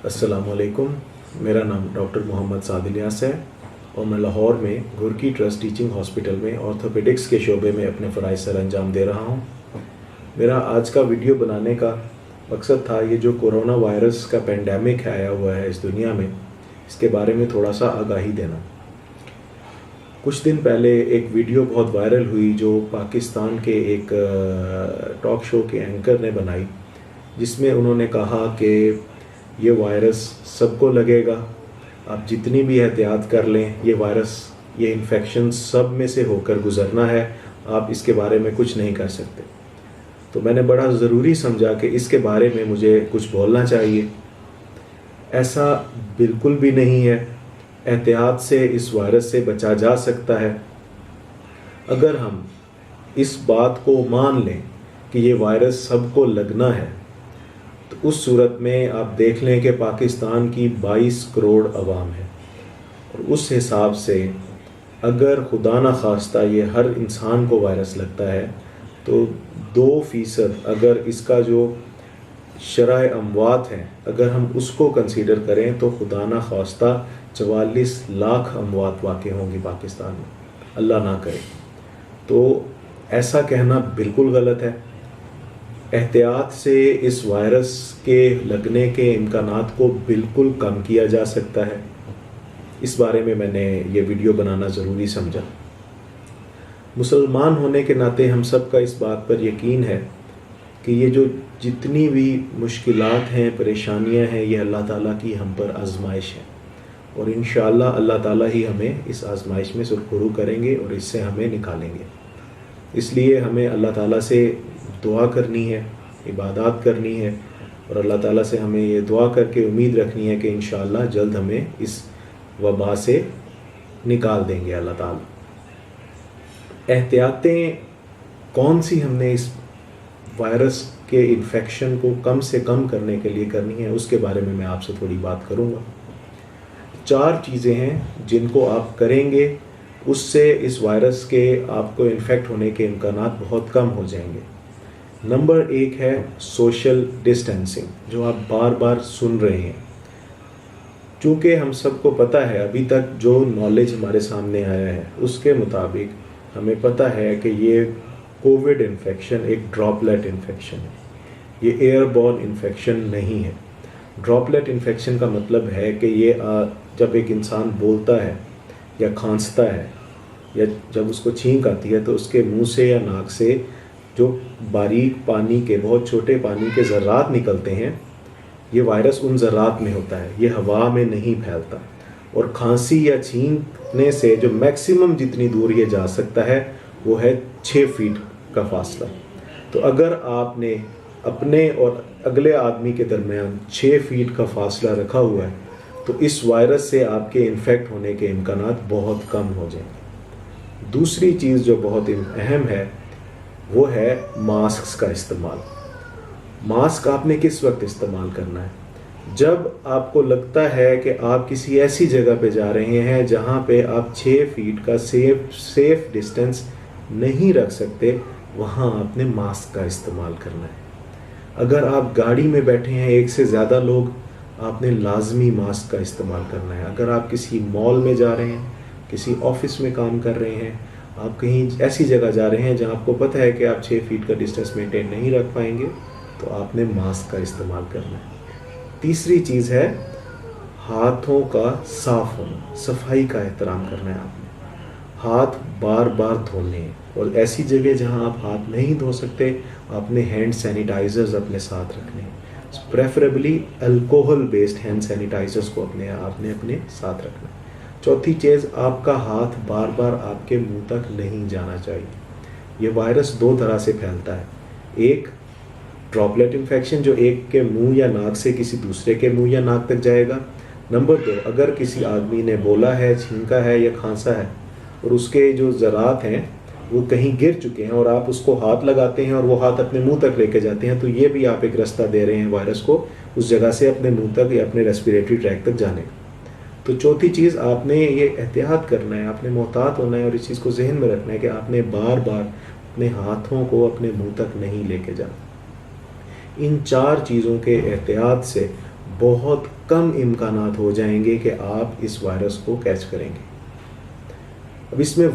अस्सलामुअलैकुम। मेरा नाम डॉक्टर मोहम्मद साद इलियास है और मैं लाहौर में घुरकी ट्रस्ट टीचिंग हॉस्पिटल में ऑर्थोपेडिक्स के शोबे में अपने फ़राइज़ सर अंजाम दे रहा हूँ। मेरा आज का वीडियो बनाने का मकसद था, ये जो कोरोना वायरस का पेंडेमिक आया हुआ है इस दुनिया में, इसके बारे में थोड़ा सा आगाही देना। कुछ दिन पहले एक वीडियो बहुत वायरल हुई जो पाकिस्तान के एक टॉक शो के एंकर ने बनाई, जिसमें उन्होंने कहा कि ये वायरस सबको लगेगा, आप जितनी भी एहतियात कर लें, ये वायरस, ये इन्फेक्शन सब में से होकर गुजरना है, आप इसके बारे में कुछ नहीं कर सकते। तो मैंने बड़ा ज़रूरी समझा कि इसके बारे में मुझे कुछ बोलना चाहिए। ऐसा बिल्कुल भी नहीं है। एहतियात से इस वायरस से बचा जा सकता है। अगर हम इस बात को मान लें कि ये वायरस सबको लगना है, तो उस सूरत में आप देख लें कि पाकिस्तान की 22 करोड़ आवाम है, और उस हिसाब से अगर खुदा न खास्ता ये हर इंसान को वायरस लगता है तो 2% अगर इसका जो शरह अमवात हैं अगर हम उसको कंसीडर करें तो खुदा न खास्ता 44 लाख अमवात वाक़ होंगी पाकिस्तान में, अल्लाह ना करे। तो ऐसा कहना बिल्कुल गलत है। एहतियात से इस वायरस के लगने के इम्कानात को बिल्कुल कम किया जा सकता है। इस बारे में मैंने ये वीडियो बनाना ज़रूरी समझा। मुसलमान होने के नाते हम सब का इस बात पर यकीन है कि ये जो जितनी भी मुश्किलात हैं, परेशानियां हैं, ये अल्लाह ताला की हम पर आजमाइश है, और इंशाअल्लाह अल्लाह ताला ही हमें इस आजमाइश में सुरखुरू करेंगे और इससे हमें निकालेंगे। इसलिए हमें अल्लाह ताला से दुआ करनी है, इबादत करनी है, और अल्लाह ताला से हमें ये दुआ करके उम्मीद रखनी है कि इंशाअल्लाह जल्द हमें इस वबा से निकाल देंगे अल्लाह ताला। एहतियातें कौन सी हमने इस वायरस के इन्फेक्शन को कम से कम करने के लिए करनी है, उसके बारे में मैं आपसे थोड़ी बात करूँगा। 4 चीज़ें हैं जिनको आप करेंगे, उससे इस वायरस के आपको इन्फेक्ट होने के इम्कानात बहुत कम हो जाएंगे। नंबर 1 है सोशल डिस्टेंसिंग, जो आप बार बार सुन रहे हैं। चूँकि हम सबको पता है, अभी तक जो नॉलेज हमारे सामने आया है उसके मुताबिक हमें पता है कि ये कोविड इन्फेक्शन एक ड्रॉपलेट इन्फेक्शन है, ये एयरबॉर्न इन्फेक्शन नहीं है। ड्रॉपलेट इन्फेक्शन का मतलब है कि ये जब एक इंसान बोलता है या खांसता है या जब उसको छींक आती है तो उसके मुंह से या नाक से जो बारीक पानी के, बहुत छोटे पानी के ज़र्रात निकलते हैं, ये वायरस उन ज़र्रात में होता है, ये हवा में नहीं फैलता। और खांसी या छींकने से जो मैक्सिमम जितनी दूर ये जा सकता है वो है 6 फीट का फासला। तो अगर आपने अपने और अगले आदमी के दरमियान 6 फीट का फासला रखा हुआ है तो इस वायरस से आपके इन्फेक्ट होने के इम्कानात बहुत कम हो जाएंगे। दूसरी चीज़ जो बहुत अहम है वो है मास्क का इस्तेमाल। मास्क आपने किस वक्त इस्तेमाल करना है? जब आपको लगता है कि आप किसी ऐसी जगह पे जा रहे हैं जहाँ पे आप 6 फीट का सेफ डिस्टेंस नहीं रख सकते, वहाँ आपने मास्क का इस्तेमाल करना है। अगर आप गाड़ी में बैठे हैं, एक से ज़्यादा लोग, आपने लाजमी मास्क का इस्तेमाल करना है। अगर आप किसी मॉल में जा रहे हैं, किसी ऑफिस में काम कर रहे हैं, आप कहीं ऐसी जगह जा रहे हैं जहाँ आपको पता है कि आप 6 फीट का डिस्टेंस मेंटेन नहीं रख पाएंगे, तो आपने मास्क का इस्तेमाल करना है। तीसरी चीज़ है हाथों का साफ होना, सफाई का एहतराम करना है आपने। हाथ बार बार धोने हैं, और ऐसी जगह जहां आप हाथ नहीं धो सकते आपने हैंड सैनिटाइजर्स अपने साथ रखने हैं। Preferably alcohol based hand sanitisers को आपने अपने साथ रखना है। चौथी चीज़, आपका हाथ बार बार आपके मुंह तक नहीं जाना चाहिए। ये वायरस 2 तरह से फैलता है। एक ड्रॉपलेट इन्फेक्शन, जो एक के मुंह या नाक से किसी दूसरे के मुंह या नाक तक जाएगा। नंबर 2, अगर किसी आदमी ने बोला है, छींका है या खांसा है और उसके जो ज़रात हैं वो कहीं गिर चुके हैं और आप उसको हाथ लगाते हैं और वो हाथ अपने मुंह तक लेके जाते हैं, तो ये भी आप एक रास्ता दे रहे हैं वायरस को उस जगह से अपने मुंह तक या अपने रेस्पिरेटरी ट्रैक तक जाने का। तो चौथी चीज़, आपने ये एहतियात करना है, आपने मोहतात होना है और इस चीज़ को जहन में रखना है कि आपने बार बार अपने हाथों को अपने मुंह तक नहीं लेके जाना। इन 4 चीज़ों के एहतियात से बहुत कम इम्कानात हो जाएंगे कि आप इस वायरस को कैच करेंगे। अब इसमें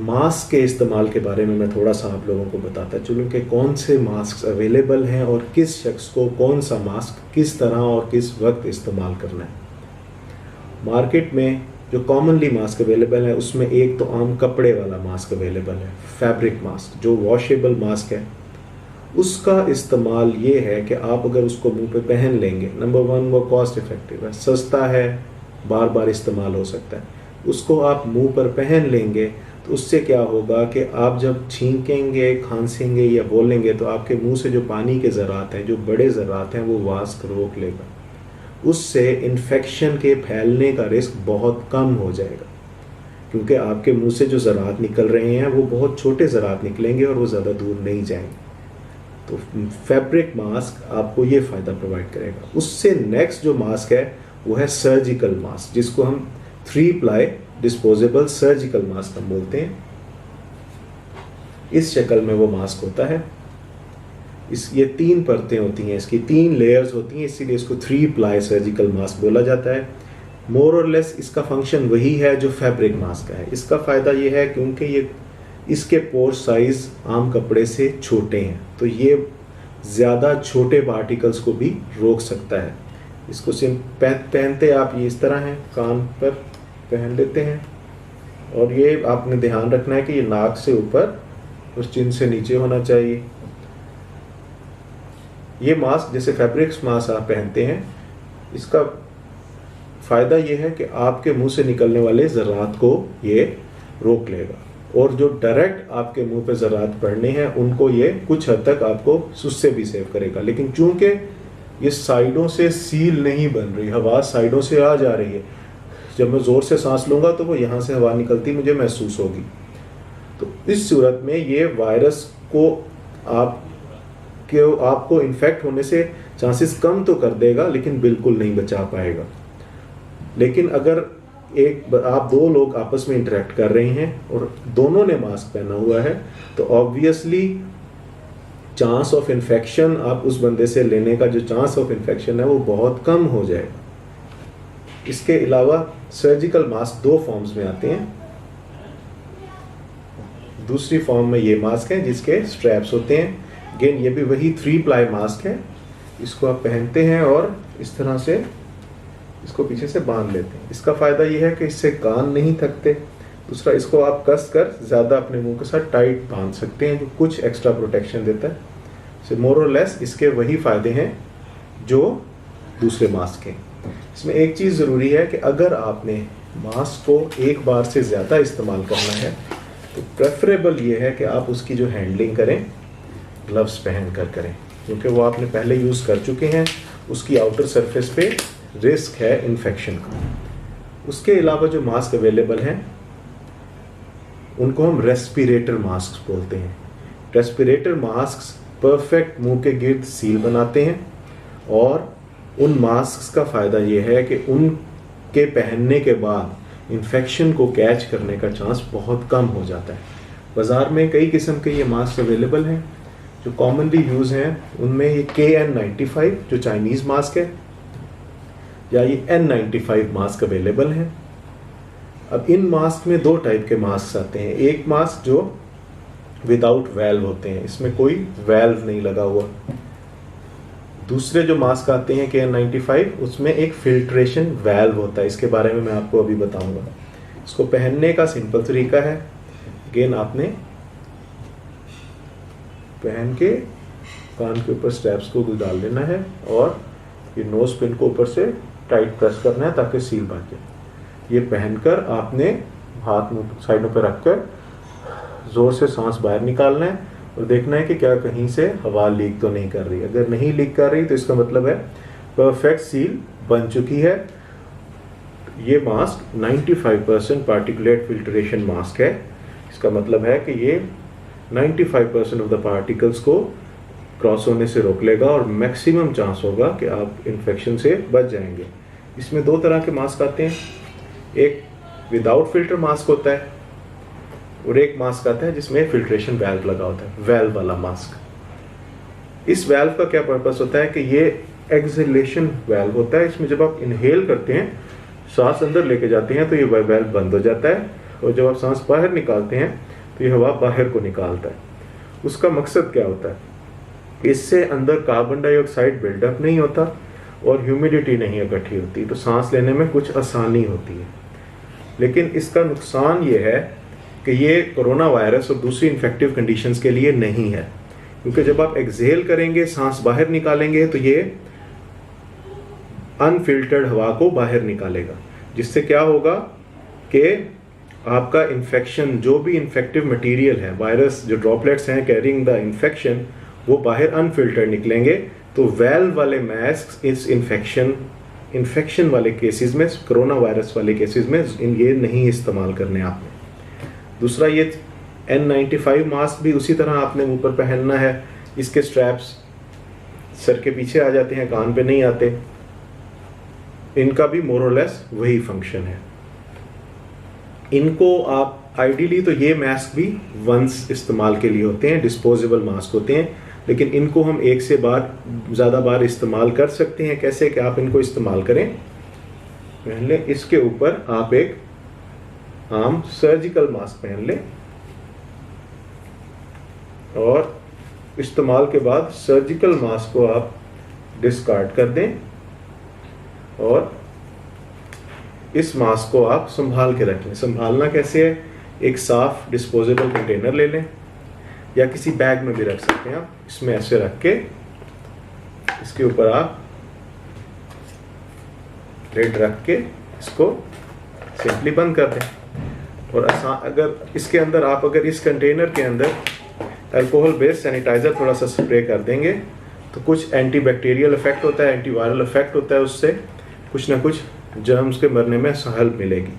मास्क के इस्तेमाल के बारे में मैं थोड़ा सा आप लोगों को बताता चलूँ कि कौन से मास्क अवेलेबल हैं और किस शख्स को कौन सा मास्क किस तरह और किस वक्त इस्तेमाल करना है। मार्केट में जो कॉमनली मास्क अवेलेबल है उसमें एक तो आम कपड़े वाला मास्क अवेलेबल है, फैब्रिक मास्क जो वॉशेबल मास्क है। उसका इस्तेमाल ये है कि आप अगर उसको मुंह पे पहन लेंगे, नंबर 1 वो कॉस्ट इफ़ेक्टिव है, सस्ता है, बार बार इस्तेमाल हो सकता है। उसको आप मुंह पर पहन लेंगे तो उससे क्या होगा कि आप जब छींकेंगे, खांसेंगे या बोलेंगे तो आपके मुंह से जो पानी के ज़रात हैं, जो बड़े ज़रात हैं, वो मास्क रोक लेगा। उससे इन्फेक्शन के फैलने का रिस्क बहुत कम हो जाएगा, क्योंकि आपके मुंह से जो ज़रात निकल रहे हैं वो बहुत छोटे ज़रात निकलेंगे और वो ज़्यादा दूर नहीं जाएंगे। तो फैब्रिक मास्क आपको ये फ़ायदा प्रोवाइड करेगा। उससे नेक्स्ट जो मास्क है वो है सर्जिकल मास्क, जिसको हम 3 प्लाई डिस्पोजेबल सर्जिकल मास्क हम बोलते हैं। इस शक्ल में वो मास्क होता है। ये 3 परतें होती हैं, इसकी 3 लेयर्स होती हैं, इसीलिए इसको 3 प्लाई सर्जिकल मास्क बोला जाता है। मोर और लेस इसका फंक्शन वही है जो फैब्रिक मास्क का है। इसका फ़ायदा ये है क्योंकि ये इसके पोर साइज़ आम कपड़े से छोटे हैं, तो ये ज़्यादा छोटे पार्टिकल्स को भी रोक सकता है। इसको पहनते आप ये इस तरह हैं, कान पर पहन लेते हैं, और ये आपने ध्यान रखना है कि ये नाक से ऊपर और चिन से नीचे होना चाहिए। ये मास्क जैसे फैब्रिक्स मास्क आप पहनते हैं, इसका फ़ायदा ये है कि आपके मुंह से निकलने वाले ज़रात को ये रोक लेगा, और जो डायरेक्ट आपके मुंह पे ज़रात पड़ने हैं उनको ये कुछ हद तक आपको उससे भी सेव करेगा। लेकिन चूंकि ये साइडों से सील नहीं बन रही, हवा साइडों से आ जा रही है, जब मैं ज़ोर से सांस लूँगा तो वो यहाँ से हवा निकलती मुझे महसूस होगी। तो इस सूरत में ये वायरस को आपको इन्फेक्ट होने से चांसेस कम तो कर देगा, लेकिन बिल्कुल नहीं बचा पाएगा। लेकिन अगर आप 2 लोग आपस में इंटरेक्ट कर रहे हैं और दोनों ने मास्क पहना हुआ है, तो ऑब्वियसली चांस ऑफ इन्फेक्शन, आप उस बंदे से लेने का जो चांस ऑफ इन्फेक्शन है वो बहुत कम हो जाएगा। इसके अलावा सर्जिकल मास्क 2 फॉर्म्स में आते हैं। दूसरी फॉर्म में ये मास्क है जिसके स्ट्रैप्स होते हैं। अगेन ये भी वही 3 प्लाई मास्क है। इसको आप पहनते हैं और इस तरह से इसको पीछे से बांध लेते हैं। इसका फ़ायदा ये है कि इससे कान नहीं थकते। दूसरा, इसको आप कस कर ज़्यादा अपने मुंह के साथ टाइट बांध सकते हैं, जो कुछ एक्स्ट्रा प्रोटेक्शन देता है। सो मोर और लेस इसके वही फ़ायदे हैं जो दूसरे मास्क हैं। इसमें एक चीज़ ज़रूरी है कि अगर आपने मास्क को एक बार से ज़्यादा इस्तेमाल करना है तो प्रेफरेबल ये है कि आप उसकी जो हैंडलिंग करें ग्लव्स पहन कर करें, क्योंकि वो आपने पहले यूज़ कर चुके हैं, उसकी आउटर सरफेस पे रिस्क है इन्फेक्शन का। उसके अलावा जो मास्क अवेलेबल हैं उनको हम रेस्पिरेटर मास्क बोलते हैं। रेस्पिरेटर मास्क परफेक्ट मुंह के गिर्द सील बनाते हैं, और उन मास्क का फ़ायदा ये है कि उनके पहनने के बाद इन्फेक्शन को कैच करने का चांस बहुत कम हो जाता है। बाज़ार में कई किस्म के ये मास्क अवेलेबल हैं। जो कॉमनली यूज़ हैं उनमें ये KN95 जो चाइनीज़ मास्क है, या ये N95 मास्क अवेलेबल हैं। अब इन मास्क में 2 टाइप के मास्क आते हैं। एक मास्क जो विदाउट वेल्व होते हैं, इसमें कोई वेल्व नहीं लगा हुआ। दूसरे जो मास्क आते हैं KN95, उसमें एक फिल्ट्रेशन वेल्व होता है। इसके बारे में मैं आपको अभी बताऊंगा। इसको पहनने का सिंपल तरीका है, अगेन आपने पहन के कान के ऊपर स्ट्रैप्स को डाल देना है, और ये नोज पिन को ऊपर से टाइट प्रेस करना है ताकि सील बन जाए। ये पहनकर आपने हाथ मुंह साइडों पर रखकर ज़ोर से सांस बाहर निकालना है और देखना है कि क्या कहीं से हवा लीक तो नहीं कर रही। अगर नहीं लीक कर रही तो इसका मतलब है परफेक्ट सील बन चुकी है। ये मास्क 95% पार्टिकुलेट फिल्ट्रेशन मास्क है। इसका मतलब है कि ये 95% ऑफ द पार्टिकल्स को क्रॉस होने से रोक लेगा, और मैक्सिमम चांस होगा कि आप इन्फेक्शन से बच जाएंगे। इसमें 2 तरह के मास्क आते हैं। एक विदाउट फिल्टर मास्क होता है, और एक मास्क आता है जिसमें फिल्ट्रेशन वेल्व लगा होता है, वेल्व वाला मास्क। इस वेल्व का क्या पर्पस होता है कि ये एक्सहेलेशन वाल्व होता है। इसमें जब आप इनहेल करते हैं, सांस अंदर लेके जाते हैं तो ये वाल्व बंद हो जाता है, और जब आप सांस बाहर निकालते हैं तो ये हवा बाहर को निकालता है। उसका मकसद क्या होता है? इससे अंदर कार्बन डाइऑक्साइड बिल्डअप नहीं होता और ह्यूमिडिटी नहीं इकट्ठी होती, तो सांस लेने में कुछ आसानी होती है। लेकिन इसका नुकसान ये है कि ये कोरोना वायरस और दूसरी इन्फेक्टिव कंडीशंस के लिए नहीं है, क्योंकि जब आप एक्सहेल करेंगे, सांस बाहर निकालेंगे, तो ये अनफिल्टर्ड हवा को बाहर निकालेगा, जिससे क्या होगा कि आपका इन्फेक्शन, जो भी इन्फेक्टिव मटेरियल है, वायरस जो ड्रॉपलेट्स हैं कैरिंग द इन्फेक्शन, वो बाहर अनफिल्टर्ड निकलेंगे। तो वेल्व वाले मास्क इस इन्फेक्शन वाले केसेस में, कोरोना वायरस वाले केसेस में ये नहीं इस्तेमाल करने आपने। दूसरा, ये N95 मास्क भी उसी तरह आपने मुंह पर पहनना है। इसके स्ट्रैप्स सर के पीछे आ जाते हैं, कान पे नहीं आते। इनका भी मोर और लेस वही फंक्शन है। इनको आप आइडियली, तो ये मास्क भी वंस इस्तेमाल के लिए होते हैं, डिस्पोजेबल मास्क होते हैं, लेकिन इनको हम एक से ज़्यादा बार इस्तेमाल कर सकते हैं। कैसे कि आप इनको इस्तेमाल करें, पहले इसके ऊपर आप एक आम सर्जिकल मास्क पहन लें, और इस्तेमाल के बाद सर्जिकल मास्क को आप डिस्कार्ड कर दें, और इस मास्क को आप संभाल के रखें। संभालना कैसे है? एक साफ डिस्पोजेबल कंटेनर ले लें, या किसी बैग में भी रख सकते हैं आप। इसमें ऐसे रख के इसके ऊपर आप लिड रख के इसको सिंपली बंद कर दें। और अगर इसके अंदर आप, अगर इस कंटेनर के अंदर अल्कोहल बेस्ड सैनिटाइजर थोड़ा सा स्प्रे कर देंगे, तो कुछ एंटीबैक्टीरियल इफेक्ट होता है, एंटीवायरल इफेक्ट होता है, उससे कुछ ना कुछ जर्म्स के मरने में हेल्प मिलेगी।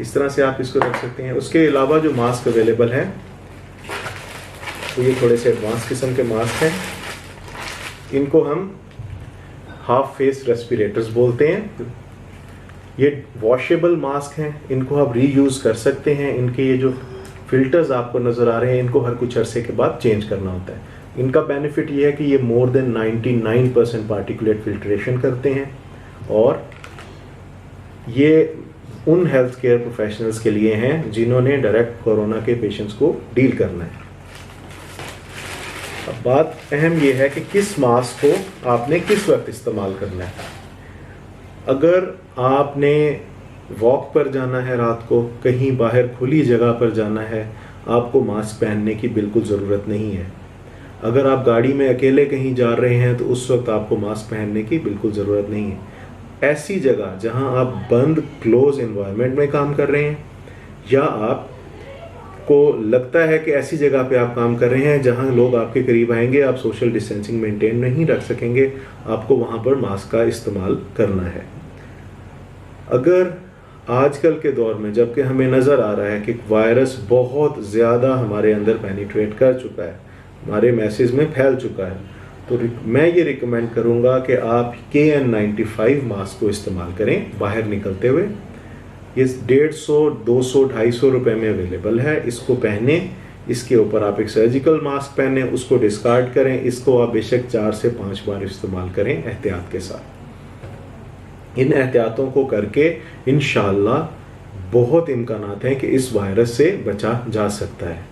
इस तरह से आप इसको रख सकते हैं। उसके अलावा जो मास्क अवेलेबल हैं, तो ये थोड़े से एडवांस किस्म के मास्क हैं। इनको हम हाफ फेस रेस्पिरेटर्स बोलते हैं। ये वॉशेबल मास्क हैं, इनको आप रीयूज़ कर सकते हैं। इनके ये जो फिल्टर्स आपको नज़र आ रहे हैं, इनको हर कुछ अरसे के बाद चेंज करना होता है। इनका बेनिफिट ये है कि ये मोर देन 99% पार्टिकुलेट फिल्ट्रेशन करते हैं, और ये उन हेल्थ केयर प्रोफेशनल्स के लिए हैं जिन्होंने डायरेक्ट कोरोना के पेशेंट्स को डील करना है। अब बात अहम ये है कि किस मास्क को आपने किस वक्त इस्तेमाल करना है। अगर आपने वॉक पर जाना है, रात को कहीं बाहर खुली जगह पर जाना है, आपको मास्क पहनने की बिल्कुल ज़रूरत नहीं है। अगर आप गाड़ी में अकेले कहीं जा रहे हैं, तो उस वक्त आपको मास्क पहनने की बिल्कुल ज़रूरत नहीं है। ऐसी जगह जहां आप बंद क्लोज एनवायरनमेंट में काम कर रहे हैं, या आपको लगता है कि ऐसी जगह पे आप काम कर रहे हैं जहां लोग आपके करीब आएंगे, आप सोशल डिस्टेंसिंग मेंटेन नहीं रख सकेंगे, आपको वहां पर मास्क का इस्तेमाल करना है। अगर आजकल के दौर में, जबकि हमें नज़र आ रहा है कि वायरस बहुत ज़्यादा हमारे अंदर पेनिट्रेट कर चुका है, हमारे मैसेज में फैल चुका है, तो मैं ये रिकमेंड करूँगा कि आप KN95 मास्क को इस्तेमाल करें बाहर निकलते हुए। ये 150, 200, 250 रुपये में अवेलेबल है। इसको पहने, इसके ऊपर आप एक सर्जिकल मास्क पहने, उसको डिस्कार्ड करें। इसको आप बेशक 4 से 5 बार इस्तेमाल करें एहतियात के साथ। इन एहतियातों को करके इंशाअल्लाह बहुत इम्कानात हैं कि इस वायरस से बचा जा सकता है।